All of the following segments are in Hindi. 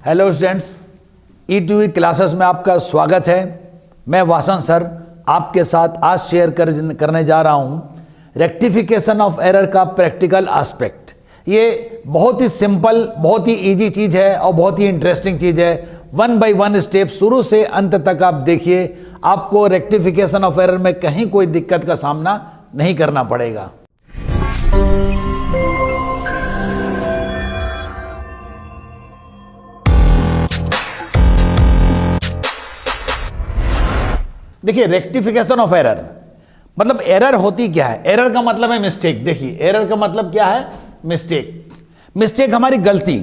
हेलो स्टूडेंट्स, ई2ई क्लासेस में आपका स्वागत है। मैं वासन सर आपके साथ आज शेयर करने जा रहा हूँ रेक्टिफिकेशन ऑफ एरर का प्रैक्टिकल एस्पेक्ट। ये बहुत ही सिंपल, बहुत ही इजी चीज़ है और बहुत ही इंटरेस्टिंग चीज़ है। 1 बाय 1 स्टेप शुरू से अंत तक आप देखिए, आपको रेक्टिफिकेशन ऑफ एरर में कहीं कोई दिक्कत का सामना नहीं करना पड़ेगा। देखिए, रेक्टिफिकेशन ऑफ एरर मतलब एरर होती क्या है? एरर का मतलब है मिस्टेक। देखिए, एरर का मतलब क्या है? मिस्टेक। मिस्टेक हमारी गलती।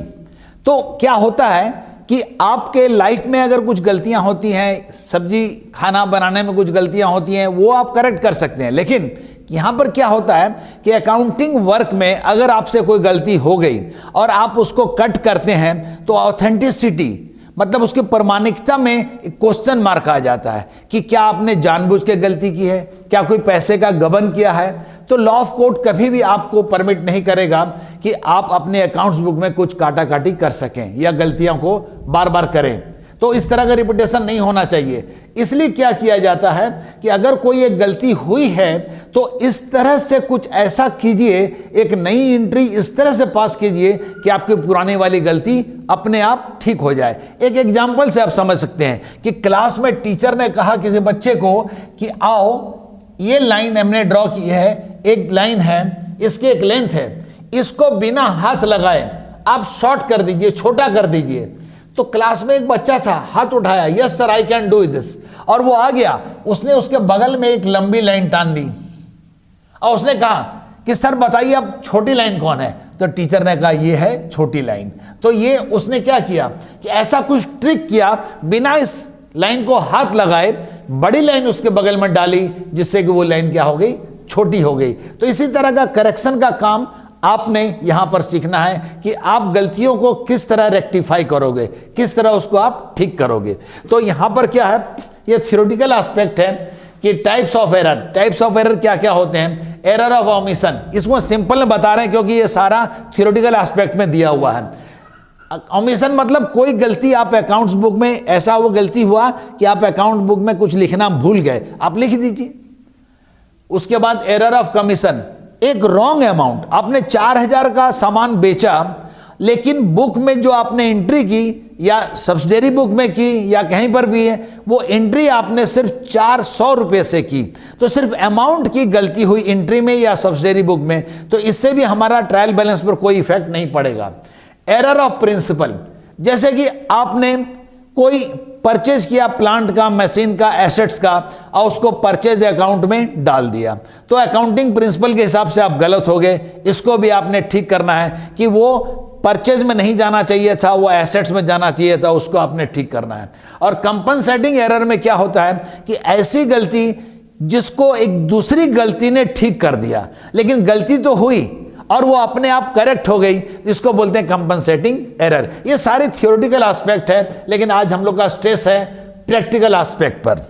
तो क्या होता है कि आपके लाइफ में अगर कुछ गलतियां होती हैं, सब्जी खाना बनाने में कुछ गलतियां होती हैं, वो आप करेक्ट कर सकते हैं। लेकिन यहां पर क्या होता है कि अकाउंटिंग वर्क में अगर आपसे कोई गलती हो गई और आप उसको कट करते हैं तो ऑथेंटिसिटी मतलब उसकी प्रामाणिकता में एक क्वेश्चन मार्क आ जाता है कि क्या आपने जानबूझ के गलती की है, क्या कोई पैसे का गबन किया है। तो लॉ ऑफ कोर्ट कभी भी आपको परमिट नहीं करेगा कि आप अपने अकाउंट्स बुक में कुछ काटाकाटी कर सकें या गलतियों को बार बार करें। तो इस तरह का रिपीटेशन नहीं होना चाहिए। इसलिए क्या किया जाता है कि अगर कोई एक गलती हुई है तो इस तरह से कुछ ऐसा कीजिए, एक नई एंट्री इस तरह से पास कीजिए कि आपकी पुरानी वाली गलती अपने आप ठीक हो जाए। एक एग्जाम्पल से आप समझ सकते हैं कि क्लास में टीचर ने कहा किसी बच्चे को कि आओ, ये लाइन हमने ड्रॉ की है, एक लाइन है, इसकी एक लेंथ है, इसको बिना हाथ लगाए आप शॉर्ट कर दीजिए, छोटा कर दीजिए। तो क्लास में एक बच्चा था, हाथ उठाया, yes sir I can do this, और वो आ गया। उसने उसके बगल में एक लंबी लाइन टान दी और उसने कहा कि सर बताइए अब छोटी लाइन कौन है? तो टीचर ने कहा ये है छोटी लाइन। तो ये उसने क्या किया कि ऐसा कुछ ट्रिक किया, बिना इस लाइन को हाथ लगाए बड़ी लाइन उसके बगल में डाली, जिससे कि वो लाइन क्या हो गई? छोटी हो गई। तो इसी तरह का करेक्शन का काम आपने यहां पर सीखना है कि आप गलतियों को किस तरह रेक्टिफाई करोगे, किस तरह उसको आप ठीक करोगे। तो यहां पर क्या है, ये थ्योरेटिकल एस्पेक्ट है कि types of error. Types of error क्या क्या होते हैं? एरर ऑफ ओमिशन, इसको सिंपल में बता रहे हैं क्योंकि ये सारा थ्योरेटिकल एस्पेक्ट में दिया हुआ है। ओमिशन मतलब कोई गलती आप अकाउंट्स बुक में, ऐसा वो गलती हुआ कि आप अकाउंट बुक में कुछ लिखना भूल गए, आप लिख दीजिए। उसके बाद एरर ऑफ कमीशन, एक रॉन्ग अमाउंट, आपने 4000 का सामान बेचा लेकिन बुक में जो आपने एंट्री की या सब्सिडरी बुक में की या कहीं पर भी है, वो एंट्री आपने सिर्फ 400 रुपये से की। तो सिर्फ अमाउंट की गलती हुई एंट्री में या सब्सिडरी बुक में, तो इससे भी हमारा ट्रायल बैलेंस पर कोई इफेक्ट नहीं पड़ेगा। एरर ऑफ प्रिंसिपल, जैसे कि आपने कोई परचेज किया प्लांट का, मशीन का, एसेट्स का, और उसको परचेज अकाउंट में डाल दिया, तो अकाउंटिंग प्रिंसिपल के हिसाब से आप गलत हो गए। इसको भी आपने ठीक करना है कि वो परचेज में नहीं जाना चाहिए था, वो एसेट्स में जाना चाहिए था, उसको आपने ठीक करना है। और कंपनसेटिंग एरर में क्या होता है कि ऐसी गलती जिसको एक दूसरी गलती ने ठीक कर दिया, लेकिन गलती तो हुई और वो अपने आप करेक्ट हो गई, इसको बोलते हैं कंपनसेटिंग एरर। ये सारे थ्योरेटिकल एस्पेक्ट है, लेकिन आज हम लोग का स्ट्रेस है प्रैक्टिकल एस्पेक्ट पर।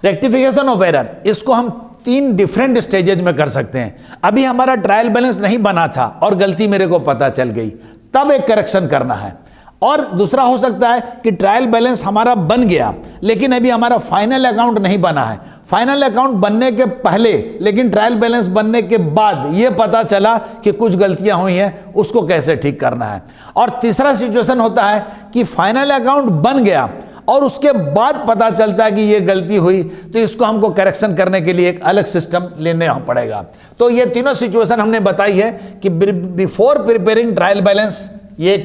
रेक्टिफिकेशन ऑफ एरर, इसको हम 3 डिफरेंट स्टेजेज में कर सकते हैं। अभी हमारा ट्रायल बैलेंस नहीं बना था और गलती मेरे को पता चल गई, तब एक करेक्शन करना है। और दूसरा हो सकता है कि ट्रायल बैलेंस हमारा बन गया लेकिन अभी हमारा फाइनल अकाउंट नहीं बना है। फाइनल अकाउंट बनने के पहले लेकिन ट्रायल बैलेंस बनने के बाद ये पता चला कि कुछ गलतियां हुई हैं, उसको कैसे ठीक करना है। और तीसरा सिचुएशन होता है कि फाइनल अकाउंट बन गया और उसके बाद पता चलता है कि ये गलती हुई, तो इसको हमको करेक्शन करने के लिए एक अलग सिस्टम लेना पड़ेगा। तो ये तीनों सिचुएशन हमने बताई है कि बिफोर प्रिपेयरिंग ट्रायल बैलेंस ये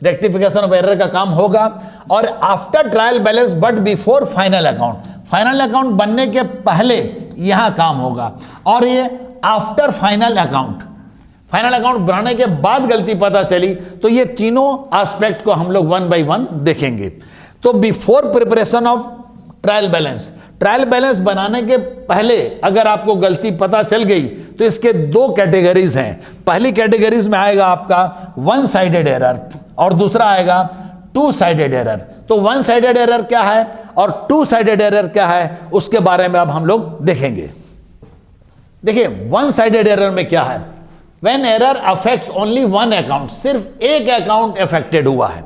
रेक्टिफिकेशन ऑफ एरर का काम होगा, और after trial balance but before final account, final account बनने के पहले यहां काम होगा। और ये after final account, final account बनाने के बाद गलती पता चली, तो ये तीनों एस्पेक्ट को हम लोग 1 बाय 1 देखेंगे। तो before preparation of trial balance, trial balance बनाने के पहले अगर आपको गलती पता चल गई तो इसके 2 कैटेगरीज हैं। पहली कैटेगरीज में आएगा आपका 1 साइडेड एरर और दूसरा आएगा 2 साइडेड एरर। तो 1 साइडेड एरर क्या है और 2 साइडेड एरर क्या है, उसके बारे में अब हम लोग देखेंगे। देखिए 1 साइडेड एरर में क्या है, when error affects only one account, सिर्फ एक अकाउंट अफेक्टेड हुआ है,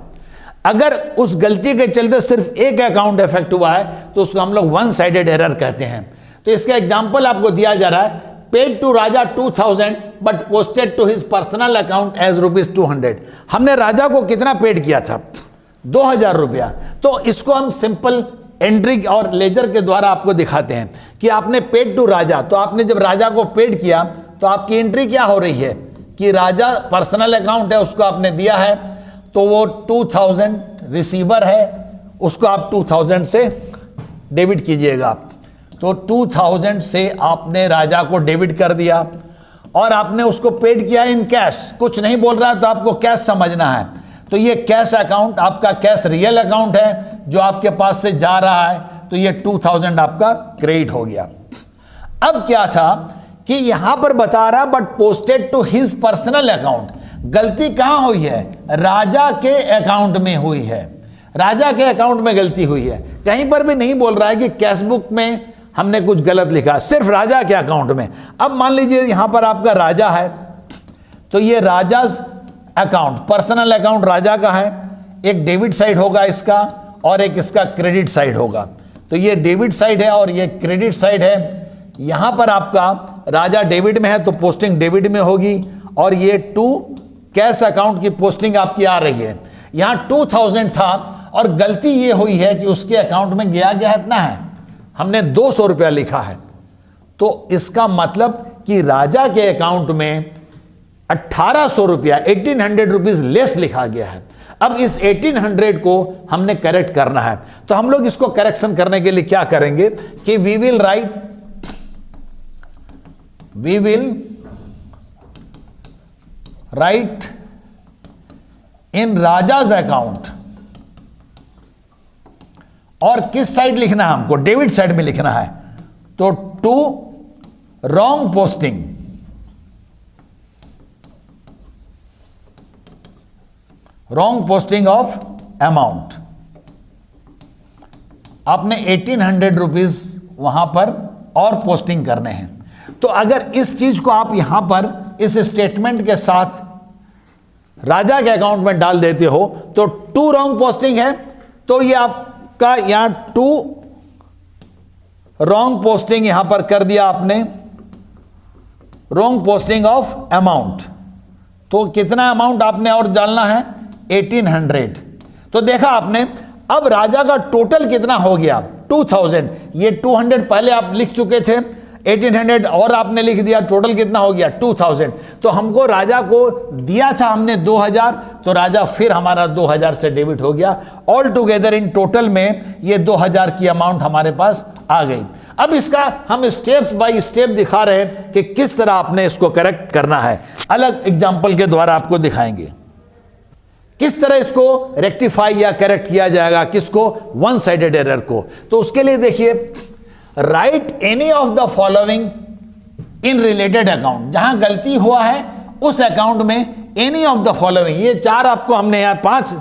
अगर उस गलती के चलते सिर्फ एक अकाउंट अफेक्ट हुआ है तो उसको हम लोग वन साइडेड एरर कहते हैं। तो इसका एग्जांपल आपको दिया जा रहा है, paid to Raja 2000 but posted to his personal account as ₹200। हमने राजा को कितना पेड किया था? 2000 रुपया। तो इसको हम सिंपल एंट्री और लेजर के द्वारा आपको दिखाते हैं कि आपने पेड टू राजा, तो आपने जब राजा को पेड किया तो आपकी एंट्री क्या हो रही है कि राजा पर्सनल अकाउंट है उसको आपने दिया है, तो वो 2000 रिसीवर है, उसको आप 2000 से डेबिट कीजिएगा। तो 2000 से आपने राजा को डेबिट कर दिया और आपने उसको पेड किया इन कैश, कुछ नहीं बोल रहा तो आपको कैश समझना है। तो ये कैश अकाउंट आपका कैश रियल अकाउंट है जो आपके पास से जा रहा है, तो ये 2000 आपका क्रेडिट हो गया। अब क्या था कि यहां पर बता रहा but posted to his personal account, गलती कहां हुई है? राजा के अकाउंट में हुई है, राजा के अकाउंट में गलती हुई है। कहीं पर भी नहीं बोल रहा है कि कैश बुक में हमने कुछ गलत लिखा, सिर्फ राजा के अकाउंट में। अब मान लीजिए यहां पर आपका राजा है, तो ये राजा अकाउंट, पर्सनल अकाउंट राजा का है, एक डेबिट साइड होगा इसका और एक इसका क्रेडिट साइड होगा। तो ये डेबिट साइड है और ये क्रेडिट साइड है। यहां पर आपका राजा डेबिट में है तो पोस्टिंग डेबिट में होगी, और ये टू कैश अकाउंट की पोस्टिंग आपकी आ रही है। यहां 2000 था और गलती ये हुई है कि उसके अकाउंट में गया इतना है, हमने 200 रुपया लिखा है। तो इसका मतलब कि राजा के अकाउंट में 1800 रुपया, 1800 रुपीज लेस लिखा गया है। अब इस 1800 को हमने करेक्ट करना है, तो हम लोग इसको करेक्शन करने के लिए क्या करेंगे कि we will write in Raja's account, और किस साइड लिखना है हमको? डेबिट साइड में लिखना है। तो to wrong posting of amount, आपने 1800 रुपीज वहां पर और पोस्टिंग करने हैं। तो अगर इस चीज को आप यहां पर इस स्टेटमेंट के साथ राजा के अकाउंट में डाल देते हो तो टू रॉन्ग पोस्टिंग है, तो ये आपका यहां टू रॉन्ग पोस्टिंग यहां पर कर दिया आपने, रॉन्ग पोस्टिंग ऑफ अमाउंट। तो कितना अमाउंट आपने और डालना है? 1800। तो देखा आपने, अब राजा का टोटल कितना हो गया? 2000। ये 200 पहले आप लिख चुके थे, 1800 और आपने लिख दिया, टोटल कितना हो गया? 2000। तो हमको राजा को दिया था हमने 2000, तो राजा फिर हमारा 2000 से डेबिट हो गया। ऑल टुगेदर इन टोटल में ये 2000 की अमाउंट हमारे पास आ गई। अब इसका हम स्टेप्स बाय स्टेप दिखा रहे हैं कि किस तरह आपने इसको करेक्ट करना है, अलग एग्जाम्पल के द्वारा आपको दिखाएंगे किस तरह इसको रेक्टिफाई या करेक्ट किया जाएगा, किसको? वन साइडेड एरर को। तो उसके लिए देखिए, right any of the following in related account, जहां गलती हुआ है उस अकाउंट में एनी ऑफ द फॉलोइंग, ये 4 आपको हमने यहां 5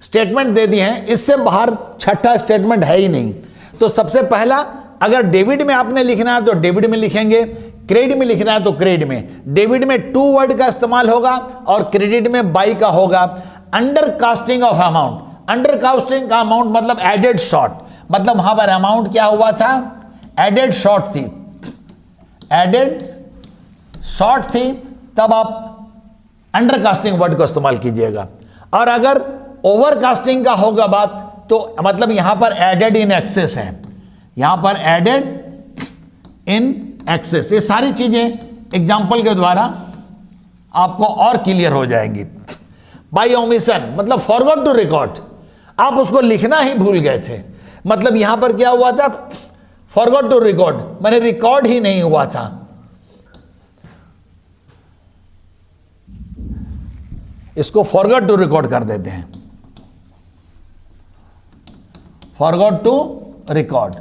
स्टेटमेंट दे दिए हैं, इससे बाहर छठा स्टेटमेंट है ही नहीं। तो सबसे पहला, अगर डेबिट में आपने लिखना है तो डेबिट में लिखेंगे, क्रेडिट में लिखना है तो क्रेडिट में। डेबिट में टू वर्ड का इस्तेमाल होगा और क्रेडिट में बाई का होगा। Under casting of amount, under casting का अमाउंट मतलब एडेड शॉर्ट, मतलब वहां पर अमाउंट क्या हुआ था? एडेड शॉर्ट थी, एडेड शॉर्ट थी, तब आप अंडर कास्टिंग वर्ड को इस्तेमाल कीजिएगा। और अगर ओवर कास्टिंग का होगा बात तो मतलब यहां पर एडेड इन एक्सेस है, यहां पर एडेड इन एक्सेस। ये सारी चीजें एग्जाम्पल के द्वारा आपको और क्लियर हो जाएंगी। बाय ओमिशन मतलब फॉरगॉट टू रिकॉर्ड, आप उसको लिखना ही भूल गए थे, मतलब यहां पर क्या हुआ था? फॉरगॉट टू रिकॉर्ड, मैंने रिकॉर्ड ही नहीं हुआ था। इसको फॉरगॉट टू रिकॉर्ड कर देते हैं, फॉरगॉट टू रिकॉर्ड।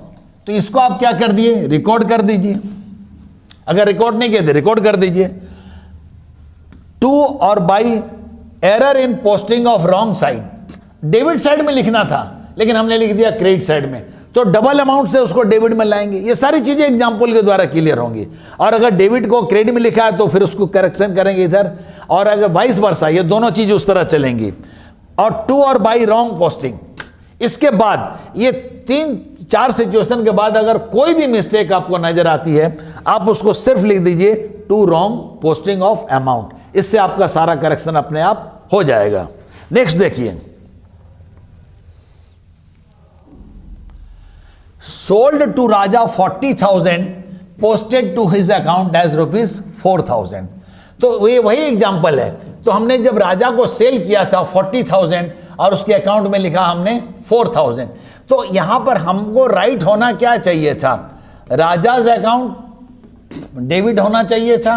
तो इसको आप क्या कर दिए? रिकॉर्ड कर दीजिए। अगर रिकॉर्ड नहीं किए थे रिकॉर्ड कर दीजिए। टू और by error in posting of wrong side, debit side में लिखना था लेकिन हमने लिख दिया क्रेडिट साइड में, तो डबल अमाउंट से उसको डेबिट में लाएंगे। ये सारी चीजें एग्जाम्पल के द्वारा क्लियर होंगी। और अगर डेबिट को क्रेडिट में लिखा है तो फिर उसको करेक्शन करेंगे इधर, और अगर वाइस वर्सा, ये दोनों चीज उस तरह चलेंगी। और टू और बाई रॉन्ग पोस्टिंग, इसके बाद ये 3-4 सिचुएशन के बाद अगर कोई भी मिस्टेक आपको नजर आती है, आप उसको सिर्फ लिख दीजिए to wrong posting of amount. इससे आपका सारा करेक्शन अपने आप हो जाएगा। नेक्स्ट देखिए, sold to Raja 40,000 posted to his account as ₹4,000। तो ये वही एग्जाम्पल है। तो हमने जब राजा को सेल किया था 40,000 और उसके अकाउंट में लिखा हमने 4,000, तो यहां पर हमको राइट होना क्या चाहिए था, राजाज अकाउंट डेबिट होना चाहिए था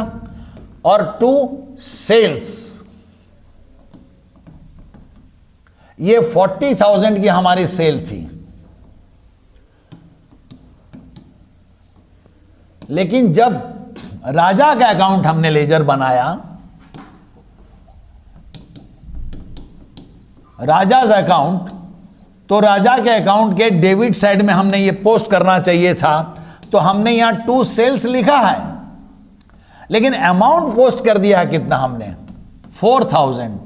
और टू सेल्स, ये 40,000 की हमारी सेल थी। लेकिन जब राजा का अकाउंट हमने लेजर बनाया, राजाज अकाउंट, तो राजा के अकाउंट के डेबिट साइड में हमने ये पोस्ट करना चाहिए था, तो हमने यहां टू सेल्स लिखा है, लेकिन अमाउंट पोस्ट कर दिया है कितना हमने, 4,000।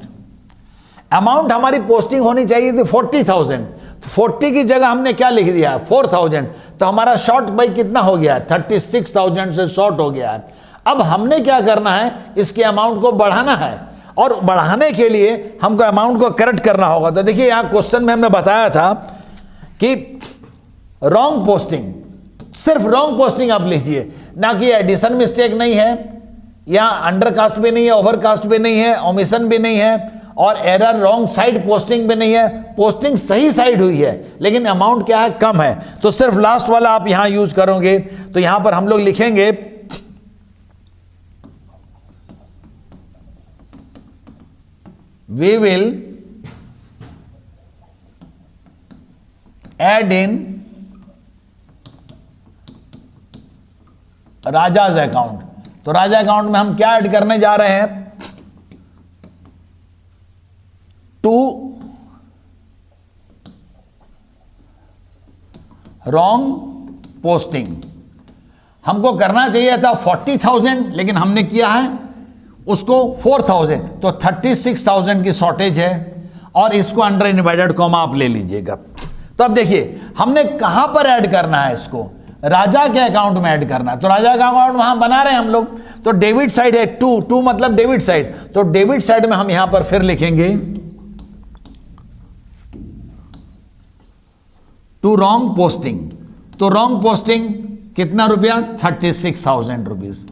अमाउंट हमारी पोस्टिंग होनी चाहिए थी 40,000, तो 40 की जगह हमने क्या लिख दिया है 4,000, तो हमारा शॉर्ट भाई कितना हो गया है, 36,000 से शॉर्ट हो गया है। अब हमने क्या करना है, इसके अमाउंट को बढ़ाना है, और बढ़ाने के लिए हमको अमाउंट को करेक्ट करना होगा। तो देखिए यहां क्वेश्चन में हमने बताया था कि रॉन्ग पोस्टिंग, सिर्फ रॉन्ग पोस्टिंग आप लिखिए, ना कि एडिशन मिस्टेक नहीं है, या अंडर कास्ट भी नहीं है, ओवर कास्ट भी नहीं है, ओमिशन भी नहीं है, और एरर रॉन्ग साइड पोस्टिंग भी नहीं है, पोस्टिंग सही साइड हुई है, लेकिन अमाउंट क्या है, कम है। तो सिर्फ लास्ट वाला आप यहां यूज करोगे। तो यहां पर हम लोग लिखेंगे we will add in rajas account. तो राजा अकाउंट में हम क्या ऐड करने जा रहे हैं, टू रॉन्ग पोस्टिंग। हमको करना चाहिए था 40,000, लेकिन हमने किया है उसको 4,000, तो 36,000 की शॉर्टेज है, और इसको अंडर इनवर्टेड कॉमा आप ले लीजिएगा। तो अब देखिए हमने कहां पर ऐड करना है, इसको राजा के अकाउंट में ऐड करना है। तो राजा का अकाउंट वहां बना रहे हैं हम लोग, तो डेबिट साइड है टू मतलब डेबिट साइड, तो डेबिट साइड में हम यहां पर फिर लिखेंगे टू रॉन्ग पोस्टिंग। तो रॉन्ग पोस्टिंग कितना रुपया, 36,000 रुपीज।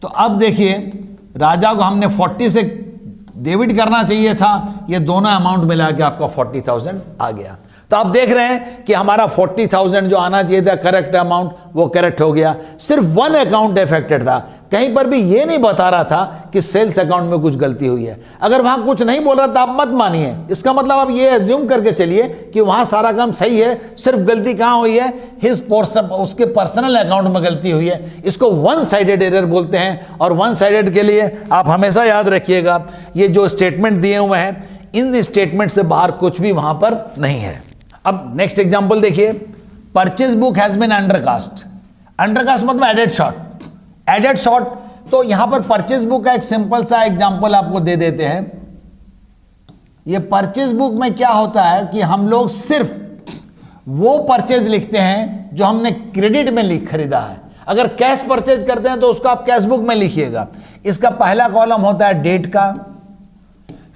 तो अब देखिए राजा को हमने 40 से डेबिट करना चाहिए था, ये दोनों अमाउंट मिला के आपका 40,000 आ गया। तो आप देख रहे हैं कि हमारा 40,000 जो आना चाहिए था करेक्ट अमाउंट, वो करेक्ट हो गया। सिर्फ वन अकाउंट अफेक्टेड था, कहीं पर भी ये नहीं बता रहा था कि सेल्स अकाउंट में कुछ गलती हुई है। अगर वहां कुछ नहीं बोल रहा था आप मत मानिए, इसका मतलब आप ये एज्यूम करके चलिए कि वहां सारा काम सही है, सिर्फ गलती कहां हुई है, हिज पोर्शन, उसके पर्सनल अकाउंट में गलती हुई है। इसको वन साइडेड एरर बोलते हैं, और वन साइडेड के लिए आप हमेशा याद रखिएगा ये जो स्टेटमेंट दिए हुए हैं, इन स्टेटमेंट से बाहर कुछ भी वहां पर नहीं है। अब नेक्स्ट एग्जांपल देखिए, purchase book has been undercast. Undercast मतलब एडेड शॉर्ट, एडेड शॉर्ट। तो यहां पर परचेज बुक का एक सिंपल सा एग्जांपल आपको दे देते हैं। ये परचेज बुक में क्या होता है कि हम लोग सिर्फ वो परचेज लिखते हैं जो हमने क्रेडिट में खरीदा है। अगर कैश परचेज करते हैं तो उसको आप कैश बुक में लिखिएगा। इसका पहला कॉलम होता है डेट का,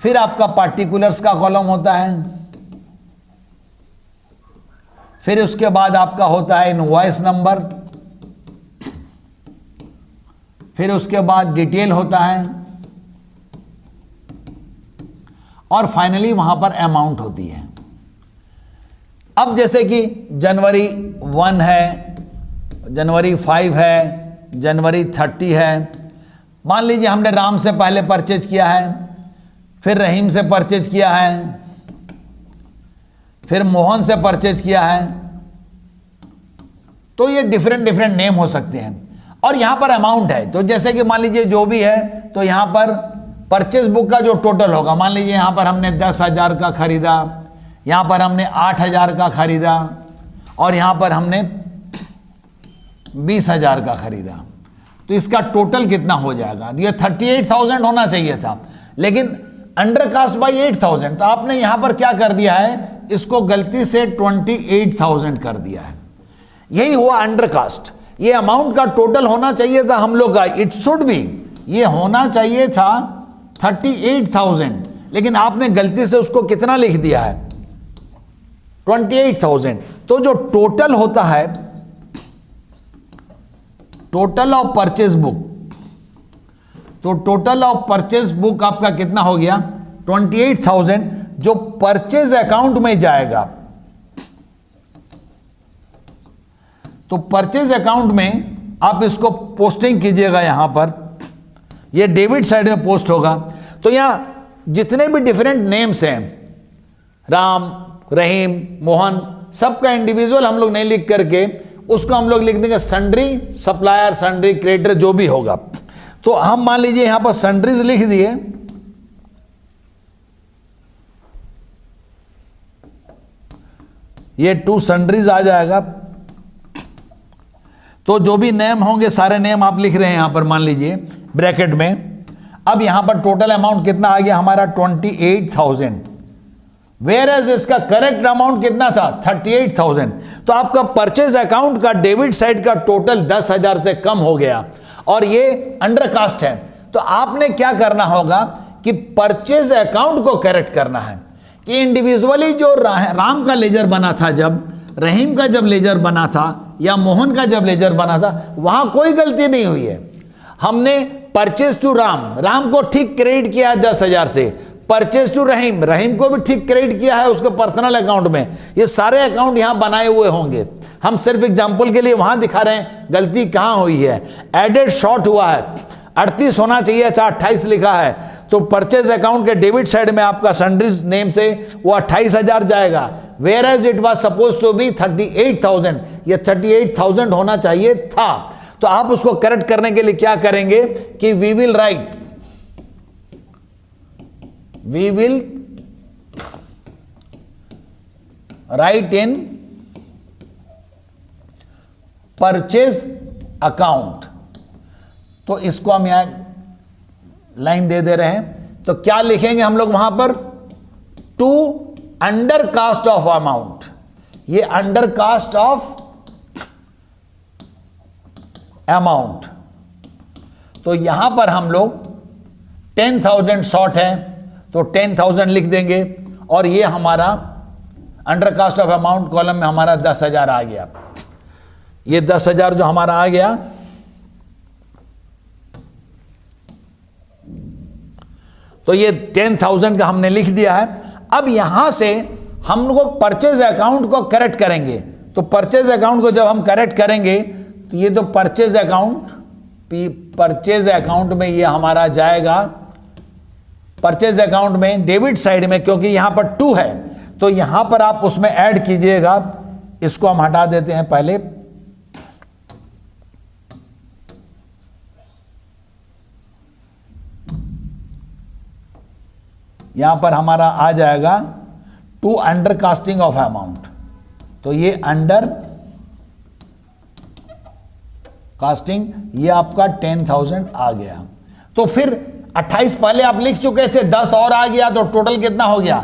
फिर आपका पार्टिकुलर्स का कॉलम होता है, फिर उसके बाद आपका होता है इनवॉइस नंबर, फिर उसके बाद डिटेल होता है, और फाइनली वहां पर अमाउंट होती है। अब जैसे कि जनवरी 1 है, जनवरी 5 है, जनवरी 30 है। मान लीजिए हमने राम से पहले परचेज किया है, फिर रहीम से परचेज किया है, फिर मोहन से परचेज किया है। तो ये डिफरेंट नेम हो सकते हैं, और यहां पर अमाउंट है। तो जैसे कि मान लीजिए जो भी है, तो यहां पर परचेज बुक का जो टोटल होगा, मान लीजिए यहां पर हमने 10,000 का खरीदा, यहां पर हमने 8,000 का खरीदा, और यहां पर हमने 20,000 का खरीदा, तो इसका टोटल कितना हो जाएगा? ये 38,000 होना चाहिए था, लेकिन अंडर कास्ट बाई 8,000, तो आपने यहां पर क्या कर दिया है, इसको गलती से 28,000 कर दिया है। यही हुआ अंडर कास्ट। ये अमाउंट का टोटल होना चाहिए था हम लोग का, इट शुड बी, ये होना चाहिए था 38,000, लेकिन आपने गलती से उसको कितना लिख दिया है, 28,000। तो जो टोटल होता है, टोटल ऑफ परचेज बुक, तो टोटल ऑफ परचेज बुक आपका कितना हो गया, 28,000, जो परचेज अकाउंट में जाएगा। तो परचेज अकाउंट में आप इसको पोस्टिंग कीजिएगा, यहां पर ये डेबिट साइड में पोस्ट होगा। तो यहां जितने भी डिफरेंट नेम्स हैं, राम, रहीम, मोहन, सबका इंडिविजुअल हम लोग नहीं लिख करके उसको हम लोग लिख देंगे सन्ड्री सप्लायर, सन्ड्री क्रेडिटर, जो भी होगा। तो हम मान लीजिए यहां पर सन्ड्रीज लिख दिए, ये 2 सन्ड्रीज आ जाएगा। तो जो भी नेम होंगे सारे नेम आप लिख रहे हैं यहां पर, मान लीजिए ब्रैकेट में। अब यहां पर टोटल अमाउंट कितना आ गया हमारा, 28,000, वेयर एज इसका करेक्ट अमाउंट कितना था, 38,000। तो आपका परचेज अकाउंट का डेबिट साइड का टोटल 10,000 से कम हो गया, और ये अंडर कास्ट है। तो आपने क्या करना होगा कि परचेज अकाउंट को करेक्ट करना है कि इंडिविजुअली जो राम का लेजर बना था, जब रहीम का जब लेजर बना था, या मोहन का जब लेजर बना था, वहां कोई गलती नहीं हुई है। हमने परचेज टू राम को ठीक क्रेडिट किया 10,000 से, परचेज टू रहीम को भी ठीक क्रेडिट किया है उसके पर्सनल अकाउंट में। ये सारे अकाउंट यहां बनाए हुए होंगे, हम सिर्फ एग्जांपल के लिए वहां दिखा रहे हैं गलती कहां हुई है। एडेड शॉर्ट हुआ है, 38 होना चाहिए था, 28 लिखा है। तो परचेज अकाउंट के डेबिट साइड में आपका सन्ड्रीज नेम से वो 28,000 जाएगा, whereas it was suppose to be 38,000, ये 38,000 होना चाहिए था। तो आप उसको करेक्ट करने के लिए क्या करेंगे कि we will write in purchase account. तो इसको हम यहां लाइन दे रहे हैं, तो क्या लिखेंगे हम लोग वहां पर, to undercast of amount. ये अंडर कास्ट ऑफ अमाउंट, तो यहां पर हम लोग 10,000 शॉर्ट है, तो 10,000 लिख देंगे, और ये हमारा undercast of amount column में हमारा 10,000 आ गया। ये 10,000 जो हमारा आ गया, तो ये 10,000 का हमने लिख दिया है। अब यहां से हम लोग परचेज अकाउंट को करेक्ट करेंगे। तो परचेज अकाउंट को जब हम करेक्ट करेंगे, तो ये तो परचेज अकाउंट में ये हमारा जाएगा, परचेज अकाउंट में डेबिट साइड में, क्योंकि यहां पर 2 है, तो यहां पर आप उसमें ऐड कीजिएगा। इसको हम हटा देते हैं पहले, यहां पर हमारा आ जाएगा to undercasting of amount. तो ये अंडर कास्टिंग, ये आपका 10,000 आ गया। तो फिर 28 पहले आप लिख चुके थे, 10 और आ गया, तो टोटल कितना हो गया,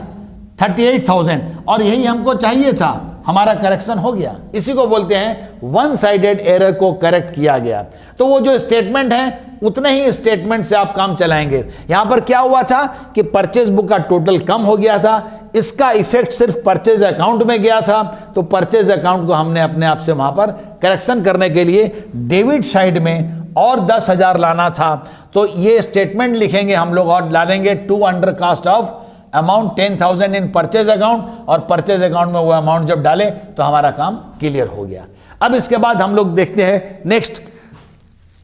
38,000। और यही हमको चाहिए था, हमारा करेक्शन हो गया। इसी को बोलते हैं वन साइडेड एरर को करेक्ट किया गया। तो वो जो स्टेटमेंट है, उतने ही स्टेटमेंट से आप काम चलाएंगे। यहां पर क्या हुआ था कि परचेज बुक का टोटल कम हो गया था, इसका इफेक्ट सिर्फ परचेज अकाउंट में गया था। तो परचेज अकाउंट को हमने अपने आप से वहां पर करेक्शन करने के लिए डेबिट साइड में और 10,000 लाना था। तो ये स्टेटमेंट लिखेंगे हम लोग और डालेंगे to undercast of amount 10,000 in purchase account, और परचेज अकाउंट में वो अमाउंट जब डाले तो हमारा काम क्लियर हो गया। अब इसके बाद हम लोग देखते हैं नेक्स्ट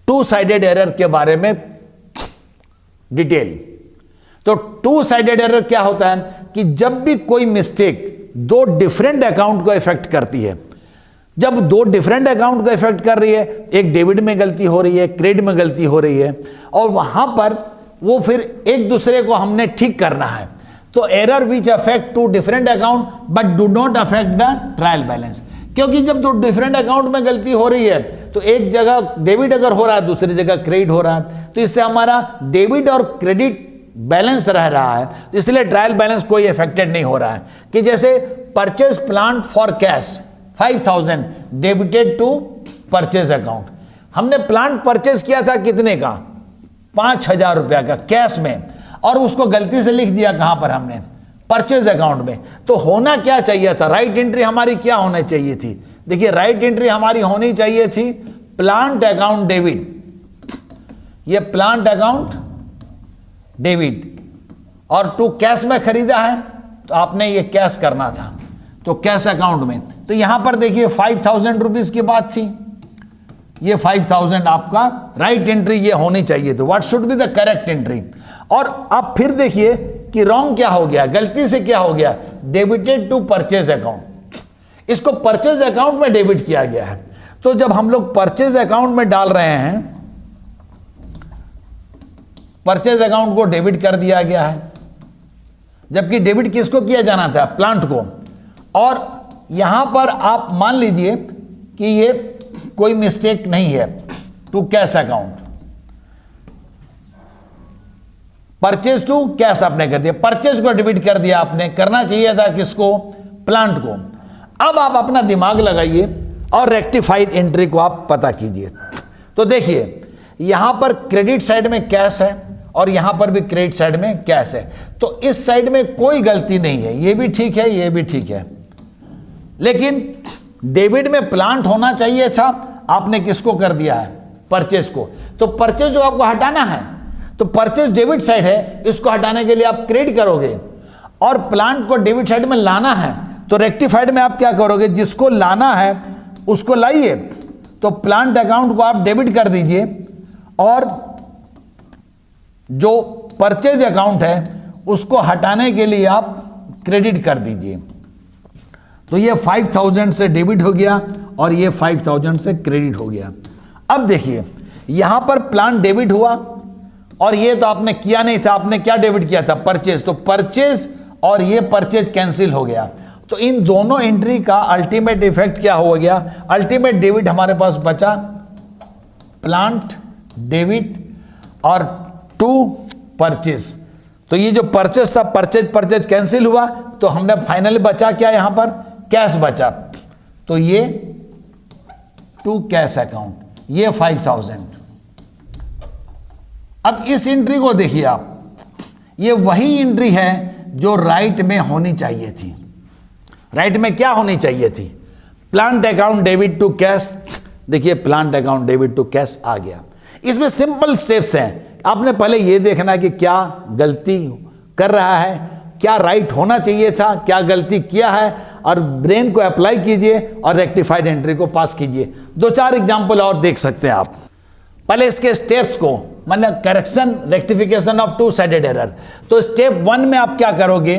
टू साइडेड एरर के बारे में डिटेल। तो टू साइडेड एरर क्या होता है कि जब भी कोई मिस्टेक दो डिफरेंट अकाउंट को इफेक्ट करती है, जब दो डिफरेंट अकाउंट को इफेक्ट कर रही है, एक डेबिट में गलती हो रही है, क्रेडिट में गलती हो रही है, और वहां पर वो फिर एक दूसरे को हमने ठीक करना है। तो error which affect to different account but do not affect the trial balance, क्योंकि जब दो डिफरेंट अकाउंट में गलती हो रही है तो एक जगह डेबिट अगर हो रहा है दूसरी जगह क्रेडिट हो रहा है, तो इससे हमारा डेबिट और क्रेडिट बैलेंस रह रहा है, तो इसलिए ट्रायल बैलेंस कोई अफेक्टेड नहीं हो रहा है। कि जैसे purchase plant for cash 5000 debited to purchase account, हमने प्लांट परचेज किया था कितने का, 5000 रुपया का कैश में, और उसको गलती से लिख दिया कहां पर हमने, परचेज अकाउंट में। तो होना क्या चाहिए था, राइट एंट्री हमारी क्या होनी चाहिए थी, देखिए राइट एंट्री हमारी होनी चाहिए थी प्लांट अकाउंट डेबिट, ये प्लांट अकाउंट डेबिट, और टू कैश में खरीदा है तो आपने ये कैश करना था, तो कैश अकाउंट में। तो यहां पर देखिए 5000 रुपीज की बात थी, ये 5000 आपका राइट एंट्री ये होनी चाहिए, तो what should be the correct entry. और अब फिर देखिए कि रॉन्ग क्या हो गया, गलती से क्या हो गया, डेबिटेड टू परचेज अकाउंट, इसको परचेज अकाउंट में डेबिट किया गया है। तो जब हम लोग परचेज अकाउंट में डाल रहे हैं, परचेज अकाउंट को डेबिट कर दिया गया है, जबकि डेबिट किसको किया जाना था, प्लांट को। और यहां पर आप मान लीजिए कि ये कोई मिस्टेक नहीं है, to cash account, purchase to cash आपने कर दिया, परचेज को डेबिट कर दिया आपने, करना चाहिए था किसको, प्लांट को। अब आप अपना दिमाग लगाइए और रेक्टिफाइड एंट्री को आप पता कीजिए। तो देखिए यहां पर क्रेडिट साइड में कैश है और यहां पर भी क्रेडिट साइड में कैश है, तो इस साइड में कोई गलती नहीं है, ये भी ठीक है ये भी ठीक है, लेकिन डेबिट में प्लांट होना चाहिए था, आपने किसको कर दिया है, परचेज को। तो परचेज जो आपको हटाना है, तो परचेज डेबिट साइड है, इसको हटाने के लिए आप क्रेडिट करोगे, और प्लांट को डेबिट साइड में लाना है, तो रेक्टिफाइड में आप क्या करोगे, जिसको लाना है उसको लाइए, तो प्लांट अकाउंट को आप डेबिट कर दीजिए और जो परचेज अकाउंट है उसको हटाने के लिए आप क्रेडिट कर दीजिए। तो ये 5000 से डेबिट हो गया और ये 5000 से क्रेडिट हो गया। अब देखिए यहां पर प्लांट डेबिट हुआ और ये तो आपने किया नहीं था, आपने क्या डेबिट किया था, परचेज, तो परचेज और ये परचेज कैंसिल हो गया। तो इन दोनों एंट्री का अल्टीमेट इफेक्ट क्या हो गया, अल्टीमेट डेबिट हमारे पास बचा प्लांट डेबिट और टू परचेज। तो ये जो परचेज था, परचेज कैंसिल हुआ, तो हमने फाइनली बचा क्या, यहां पर कैश बचा, तो ये टू कैश अकाउंट, ये 5000। अब इस एंट्री को देखिए आप, ये वही एंट्री है जो राइट में होनी चाहिए थी। राइट में क्या होनी चाहिए थी, plant account debit to cash, देखिए plant account debit to cash आ गया। इसमें सिंपल स्टेप्स हैं, आपने पहले ये देखना है कि क्या गलती कर रहा है, क्या राइट होना चाहिए था, क्या गलती किया है, और ब्रेन को अप्लाई कीजिए और रेक्टिफाइड एंट्री को पास कीजिए। 2-4 एग्जाम्पल और देख सकते हैं आप। पहले इसके स्टेप्स को, मतलब correction rectification of two sided error. तो स्टेप 1 में आप क्या करोगे,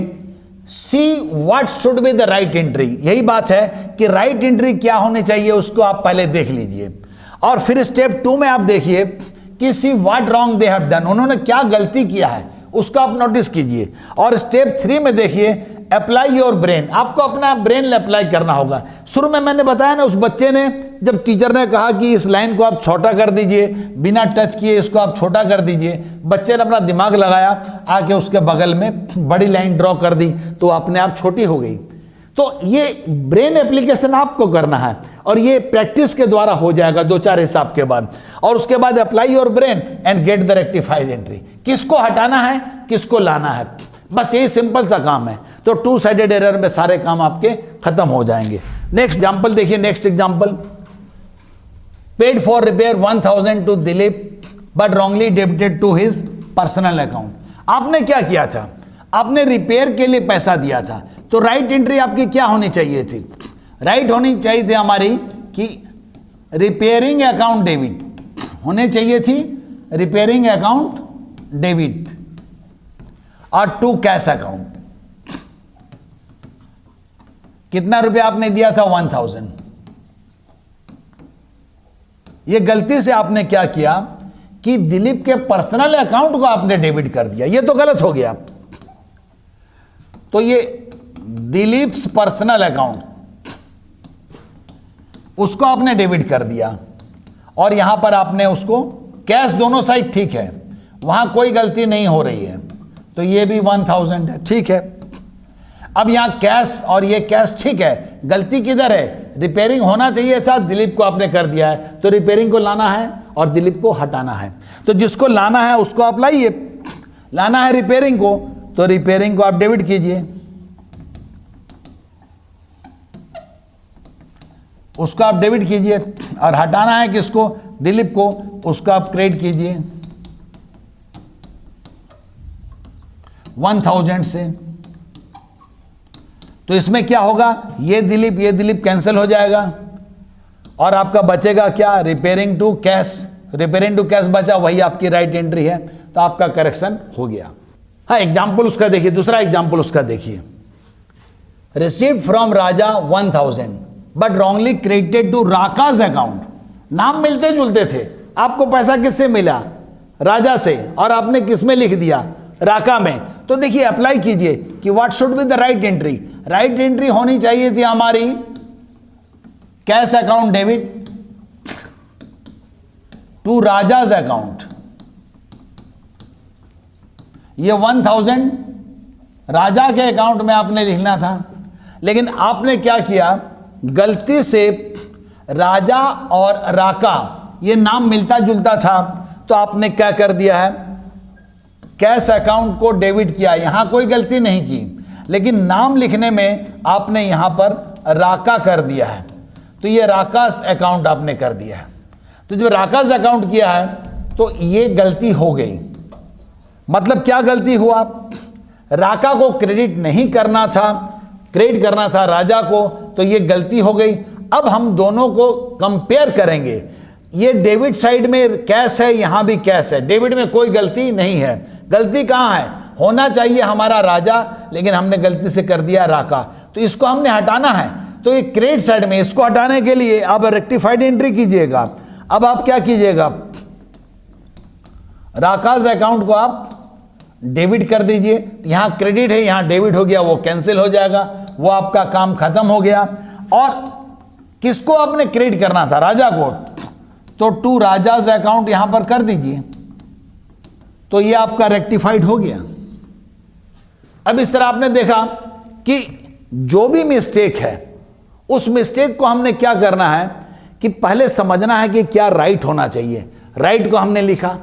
see what should be the right entry, यही बात है कि राइट एंट्री क्या होनी चाहिए उसको आप पहले देख लीजिए। और फिर स्टेप 2 में आप देखिए कि see what wrong they have done, उन्होंने क्या गलती किया है उसको आप नोटिस कीजिए। और स्टेप 3 में देखिए अप्लाई योर ब्रेन, आपको अपना ब्रेन अप्लाई करना होगा। शुरू में मैंने बताया ना, उस बच्चे ने जब टीचर ने कहा कि इस लाइन को आप छोटा कर दीजिए, बिना टच किए इसको आप छोटा कर दीजिए, बच्चे ने अपना दिमाग लगाया, आके उसके बगल में बड़ी लाइन ड्रॉ कर दी, तो अपने आप छोटी हो गई। तो ये ब्रेन एप्लीकेशन आपको करना है और ये प्रैक्टिस के द्वारा हो जाएगा 2-4 हिसाब के बाद। और उसके बाद apply your brain and get the rectified entry, किसको हटाना है किसको लाना है, बस यही सिंपल सा काम है। तो टू साइडेड एरर में सारे काम आपके खत्म हो जाएंगे। नेक्स्ट एग्जांपल देखिए, next example, paid for repair 1000 to Dilip but wrongly debited to his personal account. आपने क्या किया था, आपने रिपेयर के लिए पैसा दिया था, तो राइट एंट्री आपकी क्या होनी चाहिए थी, राइट होनी चाहिए थी हमारी कि रिपेयरिंग अकाउंट डेबिट होने चाहिए थी, रिपेयरिंग अकाउंट डेबिट और टू कैश अकाउंट। कितना रुपया आपने दिया था, 1000। ये गलती से आपने क्या किया कि दिलीप के पर्सनल अकाउंट को आपने डेबिट कर दिया, ये तो गलत हो गया। तो ये दिलीप्स पर्सनल अकाउंट, उसको आपने डेबिट कर दिया, और यहां पर आपने उसको कैश, दोनों साइड ठीक है, वहां कोई गलती नहीं हो रही है, तो ये भी 1000 है, ठीक है। अब यहां कैश और ये कैश ठीक है, गलती किधर है, रिपेयरिंग होना चाहिए था, दिलीप को आपने कर दिया है, तो रिपेयरिंग को लाना है और दिलीप को हटाना है। तो जिसको लाना है उसको आप लाइए, लाना है रिपेयरिंग को, तो रिपेयरिंग को आप डेबिट कीजिए, उसको आप डेबिट कीजिए, और हटाना है किसको, दिलीप को, उसका आप क्रेडिट कीजिए 1000 से। तो इसमें क्या होगा, ये दिलीप कैंसिल हो जाएगा, और आपका बचेगा क्या, रिपेयरिंग टू कैश बचा, वही आपकी राइट एंट्री है, तो आपका करेक्शन हो गया। हाँ, एग्जाम्पल उसका देखिए, दूसरा एग्जाम्पल उसका देखिए, received from Raja 1000 but wrongly credited to राकाज अकाउंट। नाम मिलते जुलते थे, आपको पैसा किससे मिला, राजा से, और आपने किस में लिख दिया, राका में। तो देखिए अप्लाई कीजिए कि what should be the right entry. Right entry होनी चाहिए थी हमारी cash account debit to Raja's account. ये 1000 राजा के अकाउंट में आपने लिखना था, लेकिन आपने क्या किया, गलती से राजा और राका ये नाम मिलता जुलता था, तो आपने क्या कर दिया है, कैश अकाउंट को डेबिट किया। यहां कोई गलती नहीं की, लेकिन नाम लिखने में आपने यहां पर राका कर दिया है, तो ये राकास अकाउंट आपने कर दिया है। तो जब राकास अकाउंट किया है तो ये गलती हो गई। मतलब क्या गलती हुआ, राका को क्रेडिट नहीं करना था, क्रेडिट करना था राजा को, तो ये गलती हो गई। अब हम दोनों को कंपेयर करेंगे, ये डेबिट साइड में कैश है, यहां भी कैश है, डेबिट में कोई गलती नहीं है। गलती कहां है, होना चाहिए हमारा राजा, लेकिन हमने गलती से कर दिया राका, तो इसको हमने हटाना है। तो ये क्रेडिट साइड में, इसको हटाने के लिए आप रेक्टिफाइड एंट्री कीजिएगा। अब आप क्या कीजिएगा, राकाज अकाउंट को आप डेबिट कर दीजिए, यहां क्रेडिट है, यहां डेबिट हो गया, वो कैंसिल हो जाएगा, वो आपका काम खत्म हो गया। और किसको आपने क्रेडिट करना था, राजा को, तो टू राजाज अकाउंट यहां पर कर दीजिए, तो ये आपका रेक्टिफाइड हो गया। अब इस तरह आपने देखा कि जो भी मिस्टेक है, उस मिस्टेक को हमने क्या करना है कि पहले समझना है कि क्या राइट होना चाहिए। राइट को हमने लिखा,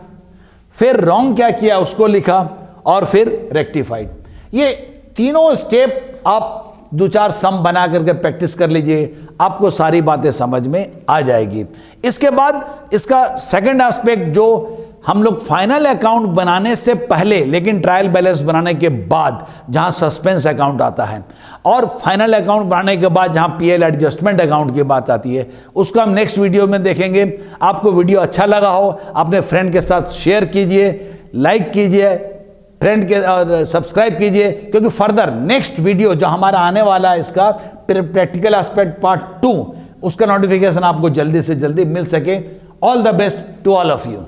फिर रॉन्ग क्या किया उसको लिखा, और फिर रेक्टिफाइड। ये तीनों स्टेप आप 2-4 सम बना करके प्रैक्टिस कर लीजिए, आपको सारी बातें समझ में आ जाएगी। इसके बाद इसका सेकंड एस्पेक्ट, जो हम लोग फाइनल अकाउंट बनाने से पहले, लेकिन ट्रायल बैलेंस बनाने के बाद, जहां सस्पेंस अकाउंट आता है, और फाइनल अकाउंट बनाने के बाद जहां पीएल एडजस्टमेंट अकाउंट की बात आती है, उसको हम नेक्स्ट वीडियो में देखेंगे। आपको वीडियो अच्छा लगा हो, अपने फ्रेंड के साथ शेयर कीजिए, लाइक कीजिए, फ्रेंड के और सब्सक्राइब कीजिए, क्योंकि फर्दर नेक्स्ट वीडियो जो हमारा आने वाला है, इसका प्रैक्टिकल एस्पेक्ट पार्ट 2, उसका नोटिफिकेशन आपको जल्दी से जल्दी मिल सके। All the best to all of you.